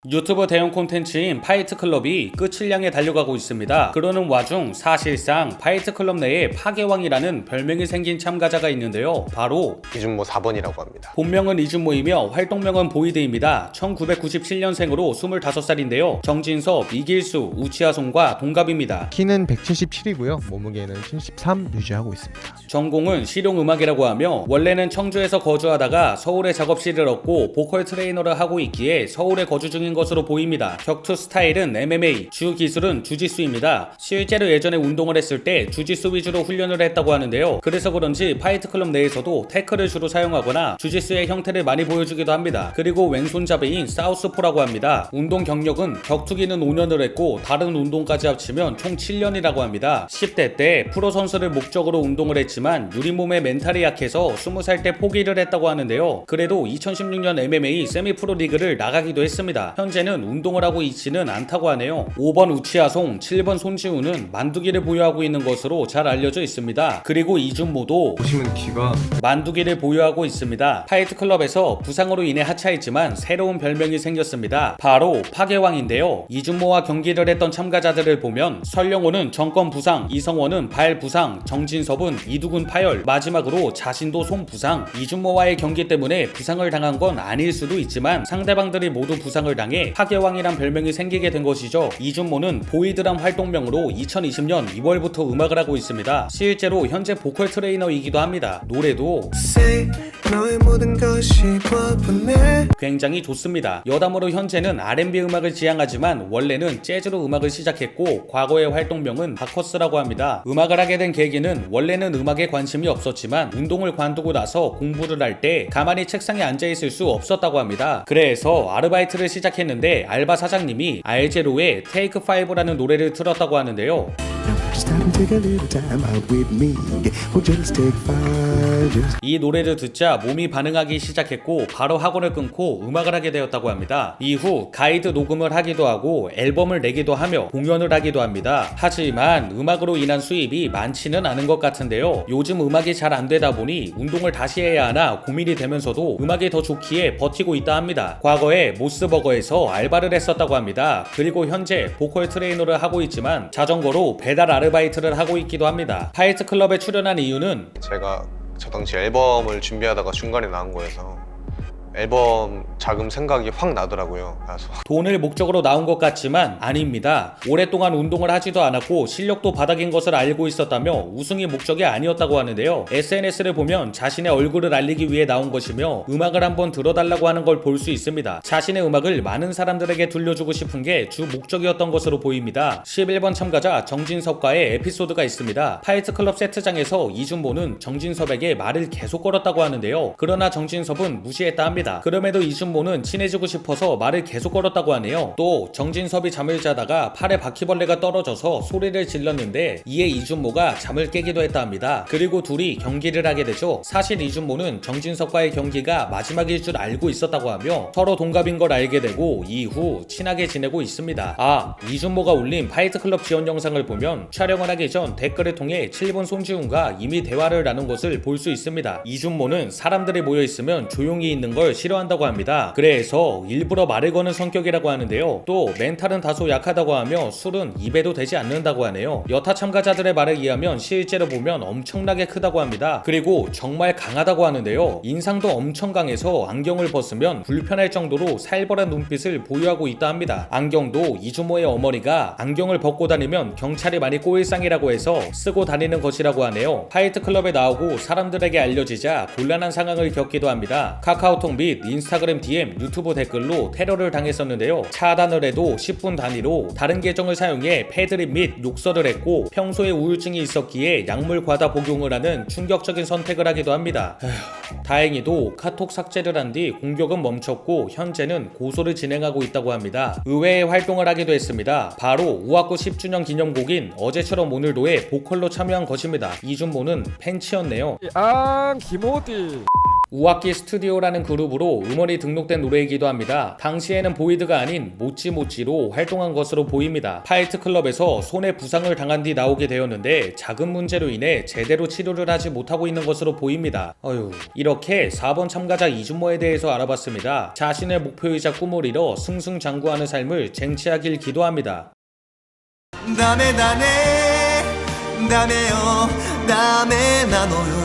유튜브 대형 콘텐츠인 파이트클럽이 끝을 향해 달려가고 있습니다. 그러는 와중 사실상 파이트클럽 내에 파괴왕이라는 별명이 생긴 참가자가 있는데요. 바로 이준모 4번이라고 합니다. 본명은 이준모이며 활동명은 보이드입니다. 1997년생으로 25살인데요. 정진섭, 이길수, 우치아송과 동갑입니다. 키는 177이고요. 몸무게는 73 유지하고 있습니다. 전공은 실용음악이라고 하며 원래는 청주에서 거주하다가 서울에 작업실을 얻고 보컬 트레이너를 하고 있기에 서울에 거주 중인 것으로 보입니다. 격투 스타일은 MMA, 주 기술은 주짓수입니다. 실제로 예전에 운동을 했을 때 주짓수 위주로 훈련을 했다고 하는데요. 그래서 그런지 파이트클럽 내에서도 태클을 주로 사용하거나 주짓수의 형태를 많이 보여주기도 합니다. 그리고 왼손잡이인 사우스포라고 합니다. 운동 경력은 격투기는 5년을 했고 다른 운동까지 합치면 총 7년이라고 합니다. 10대 때 프로 선수를 목적으로 운동을 했지만 유리몸의 멘탈이 약해서 20살 때 포기를 했다고 하는데요. 그래도 2016년 MMA 세미프로 리그를 나가기도 했습니다. 현재는 운동을 하고 있지는 않다고 하네요. 5번 우치아송, 7번 손지우는 만두기를 보유하고 있는 것으로 잘 알려져 있습니다. 그리고 이준모도 보시면 귀가 만두기를 보유하고 있습니다. 파이트클럽에서 부상으로 인해 하차했지만 새로운 별명이 생겼습니다. 바로 파괴왕인데요. 이준모와 경기를 했던 참가자들을 보면 설령호는 정권 부상, 이성원은 발 부상, 정진섭은 이두근 파열, 마지막으로 자신도 손 부상. 이준모와의 경기 때문에 부상을 당한 건 아닐 수도 있지만 상대방들이 모두 부상을 당해 파괴왕이란 별명이 생기게 된 것이죠. 이준모는 보이드란 활동명으로 2020년 2월부터 음악을 하고 있습니다. 실제로 현재 보컬 트레이너이기도 합니다. 노래도 굉장히 좋습니다. 여담으로 현재는 R&B 음악을 지향하지만 원래는 재즈로 음악을 시작했고 과거의 활동명은 바커스라고 합니다. 음악을 하게 된 계기는 원래는 음악에 관심이 없었지만 운동을 관두고 나서 공부를 할 때 가만히 책상에 앉아있을 수 없었다고 합니다. 그래서 아르바이트를 시작했는데 알바 사장님이 알제로의 Take 5라는 노래를 틀었다고 하는데요. 이 노래를 듣자 몸이 반응하기 시작했고 바로 학원을 끊고 음악을 하게 되었다고 합니다. 이후 가이드 녹음을 하기도 하고 앨범을 내기도 하며 공연을 하기도 합니다. 하지만 음악으로 인한 수입이 많지는 않은 것 같은데요. 요즘 음악이 잘 안 되다 보니 운동을 다시 해야 하나 고민이 되면서도 음악이 더 좋기에 버티고 있다 합니다. 과거에 모스버거에서 알바를 했었다고 합니다. 그리고 현재 보컬 트레이너를 하고 있지만 자전거로 배달 아르바이트를 하고 있기도 합니다. 파이트클럽에 출연한 이유는 제가 저 당시 앨범을 준비하다가 중간에 나온 거여서 앨범 자금 생각이 확 나더라고요. 그래서 돈을 목적으로 나온 것 같지만 아닙니다. 오랫동안 운동을 하지도 않았고 실력도 바닥인 것을 알고 있었다며 우승이 목적이 아니었다고 하는데요. SNS를 보면 자신의 얼굴을 알리기 위해 나온 것이며 음악을 한번 들어달라고 하는 걸 볼 수 있습니다. 자신의 음악을 많은 사람들에게 들려주고 싶은 게 주 목적이었던 것으로 보입니다. 11번 참가자 정진섭과의 에피소드가 있습니다. 파이트클럽 세트장에서 이준모는 정진섭에게 말을 계속 걸었다고 하는데요. 그러나 정진섭은 무시했다 합니다. 그럼에도 이준모는 친해지고 싶어서 말을 계속 걸었다고 하네요. 또 정진섭이 잠을 자다가 팔에 바퀴벌레가 떨어져서 소리를 질렀는데 이에 이준모가 잠을 깨기도 했다 합니다. 그리고 둘이 경기를 하게 되죠. 사실 이준모는 정진섭과의 경기가 마지막일 줄 알고 있었다고 하며 서로 동갑인 걸 알게 되고 이후 친하게 지내고 있습니다. 이준모가 올린 파이트클럽 지원 영상을 보면 촬영을 하기 전 댓글을 통해 7번 손지훈과 이미 대화를 나눈 것을 볼 수 있습니다. 이준모는 사람들이 모여있으면 조용히 있는 걸 싫어한다고 합니다. 그래서 일부러 말을 거는 성격이라고 하는데요. 또 멘탈은 다소 약하다고 하며 술은 입에도 되지 않는다고 하네요. 여타 참가자들의 말에 의하면 실제로 보면 엄청나게 크다고 합니다. 그리고 정말 강하다고 하는데요. 인상도 엄청 강해서 안경을 벗으면 불편할 정도로 살벌한 눈빛을 보유하고 있다 합니다. 안경도 이준모의 어머니가 안경을 벗고 다니면 경찰이 많이 꼬일 상이라고 해서 쓰고 다니는 것이라고 하네요. 파이트클럽에 나오고 사람들에게 알려지자 곤란한 상황을 겪기도 합니다. 카카오톡 및 인스타그램 DM, 유튜브 댓글로 테러를 당했었는데요. 차단을 해도 10분 단위로 다른 계정을 사용해 패드립 및 욕설을 했고 평소에 우울증이 있었기에 약물 과다 복용을 하는 충격적인 선택을 하기도 합니다. 다행히도 카톡 삭제를 한 뒤 공격은 멈췄고 현재는 고소를 진행하고 있다고 합니다. 의외의 활동을 하기도 했습니다. 바로 우악구 10주년 기념곡인 어제처럼 오늘도에 보컬로 참여한 것입니다. 이준모는 팬치였네요. 김호디 우아키 스튜디오라는 그룹으로 음원이 등록된 노래이기도 합니다. 당시에는 보이드가 아닌 모찌모찌로 활동한 것으로 보입니다. 파이트클럽에서 손에 부상을 당한 뒤 나오게 되었는데 작은 문제로 인해 제대로 치료를 하지 못하고 있는 것으로 보입니다. 이렇게 4번 참가자 이준모에 대해서 알아봤습니다. 자신의 목표이자 꿈을 이뤄 승승장구하는 삶을 쟁취하길 기도합니다. ダメだねダメよダメなのよ